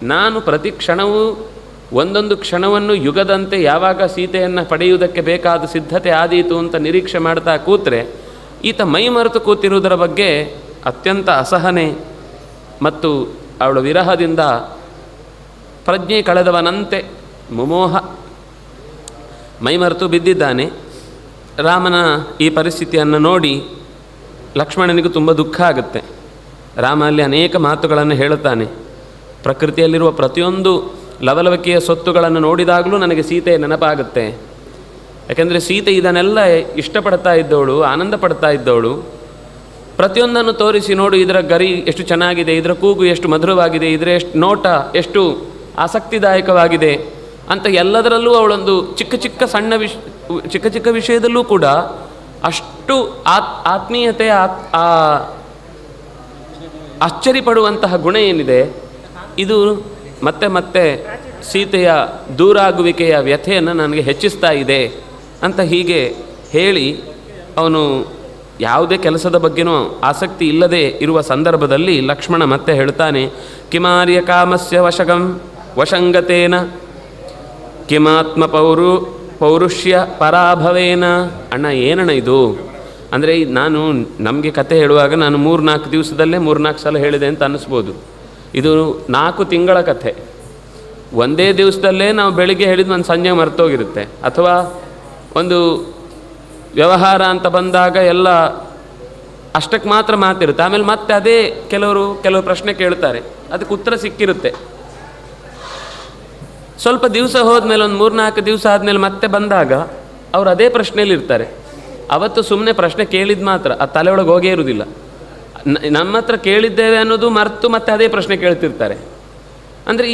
ನಾನು ಪ್ರತಿ ಕ್ಷಣವೂ ಒಂದೊಂದು ಕ್ಷಣವನ್ನು ಯುಗದಂತೆ ಯಾವಾಗ ಸೀತೆಯನ್ನು ಪಡೆಯುವುದಕ್ಕೆ ಬೇಕಾದ ಸಿದ್ಧತೆ ಆದೀತು ಅಂತ ನಿರೀಕ್ಷೆ ಮಾಡ್ತಾ ಕೂತ್ರೆ ಈತ ಮೈ ಮರೆತು ಕೂತಿರುವುದರ ಬಗ್ಗೆ ಅತ್ಯಂತ ಅಸಹನೆ ಮತ್ತು ಅವಳ ವಿರಹದಿಂದ ಪ್ರಜ್ಞೆ ಕಳೆದವನಂತೆ ಮುಮೋಹ ಮೈಮರೆತು ಬಿದ್ದಿದ್ದಾನೆ. ರಾಮನ ಈ ಪರಿಸ್ಥಿತಿಯನ್ನು ನೋಡಿ ಲಕ್ಷ್ಮಣನಿಗೂ ತುಂಬ ದುಃಖ ಆಗುತ್ತೆ. ರಾಮ ಅಲ್ಲಿ ಅನೇಕ ಮಾತುಗಳನ್ನು ಹೇಳುತ್ತಾನೆ. ಪ್ರಕೃತಿಯಲ್ಲಿರುವ ಪ್ರತಿಯೊಂದು ಲವಲವಿಕೆಯ ಸೊತ್ತುಗಳನ್ನು ನೋಡಿದಾಗಲೂ ನನಗೆ ಸೀತೆ ನೆನಪಾಗುತ್ತೆ. ಯಾಕೆಂದರೆ ಸೀತೆ ಇದನ್ನೆಲ್ಲ ಇಷ್ಟಪಡ್ತಾ ಇದ್ದವಳು, ಆನಂದ ಪಡ್ತಾ ಇದ್ದವಳು. ಪ್ರತಿಯೊಂದನ್ನು ತೋರಿಸಿ ನೋಡು, ಇದರ ಗರಿ ಎಷ್ಟು ಚೆನ್ನಾಗಿದೆ, ಇದರ ಕೂಗು ಎಷ್ಟು ಮಧುರವಾಗಿದೆ, ಇದರ ಎಷ್ಟು ನೋಟ ಎಷ್ಟು ಆಸಕ್ತಿದಾಯಕವಾಗಿದೆ ಅಂತ ಎಲ್ಲದರಲ್ಲೂ ಅವಳೊಂದು ಚಿಕ್ಕ ಚಿಕ್ಕ ವಿಷಯದಲ್ಲೂ ಕೂಡ ಅಷ್ಟು ಆತ್ಮೀಯತೆ, ಆಶ್ಚರ್ಯಪಡುವಂತಹ ಗುಣ ಏನಿದೆ, ಇದು ಮತ್ತೆ ಮತ್ತೆ ಸೀತೆಯ ದೂರಾಗುವಿಕೆಯ ವ್ಯಥೆಯನ್ನು ನನಗೆ ಹೆಚ್ಚಿಸ್ತಾ ಇದೆ ಅಂತ ಹೀಗೆ ಹೇಳಿ ಅವನು ಯಾವುದೇ ಕೆಲಸದ ಬಗ್ಗೆನೂ ಆಸಕ್ತಿ ಇಲ್ಲದೆ ಇರುವ ಸಂದರ್ಭದಲ್ಲಿ ಲಕ್ಷ್ಮಣ ಮತ್ತೆ ಹೇಳ್ತಾನೆ, ಕಿಮಾರ್ಯ ಕಾಮಸ್ಯ ವಶಂಗತೇನ ಕಿಮಾತ್ಮ ಪೌರುಷ್ಯ ಪರಾಭವೇನ. ಅಣ್ಣ ಏನಣ್ಣ ಇದು ಅಂದರೆ, ನಮಗೆ ಕತೆ ಹೇಳುವಾಗ ನಾನು 3-4 ದಿವಸದಲ್ಲೇ 3-4 ಸಲ ಹೇಳಿದೆ ಅಂತ ಅನ್ನಿಸ್ಬೋದು. ಇದು 4 ತಿಂಗಳ ಕಥೆ. ಒಂದೇ ದಿವಸದಲ್ಲೇ ನಾವು ಬೆಳಿಗ್ಗೆ ಹೇಳಿದ್ದು ಒಂದು ಸಂಜೆ ಮರ್ತೋಗಿರುತ್ತೆ. ಅಥವಾ ಒಂದು ವ್ಯವಹಾರ ಅಂತ ಬಂದಾಗ ಎಲ್ಲ ಅಷ್ಟಕ್ಕೆ ಮಾತ್ರ ಮಾತಿರುತ್ತೆ. ಆಮೇಲೆ ಮತ್ತೆ ಅದೇ ಕೆಲವು ಪ್ರಶ್ನೆ ಕೇಳ್ತಾರೆ, ಅದಕ್ಕೆ ಉತ್ತರ ಸಿಕ್ಕಿರುತ್ತೆ. ಸ್ವಲ್ಪ ದಿವಸ ಹೋದ್ಮೇಲೆ ಒಂದು 3-4 ದಿವಸ ಆದಮೇಲೆ ಮತ್ತೆ ಬಂದಾಗ ಅವರು ಅದೇ ಪ್ರಶ್ನೆಯಲ್ಲಿರ್ತಾರೆ. ಅವತ್ತು ಸುಮ್ಮನೆ ಪ್ರಶ್ನೆ ಕೇಳಿದ ಮಾತ್ರ, ಆ ತಲೆಯೊಳಗೆ ಹೋಗೇ ಇರುವುದಿಲ್ಲ. ನಮ್ಮ ಹತ್ರ ಕೇಳಿದ್ದೇವೆ ಅನ್ನೋದು ಮರೆತು ಮತ್ತೆ ಅದೇ ಪ್ರಶ್ನೆ ಕೇಳ್ತಿರ್ತಾರೆ. ಅಂದರೆ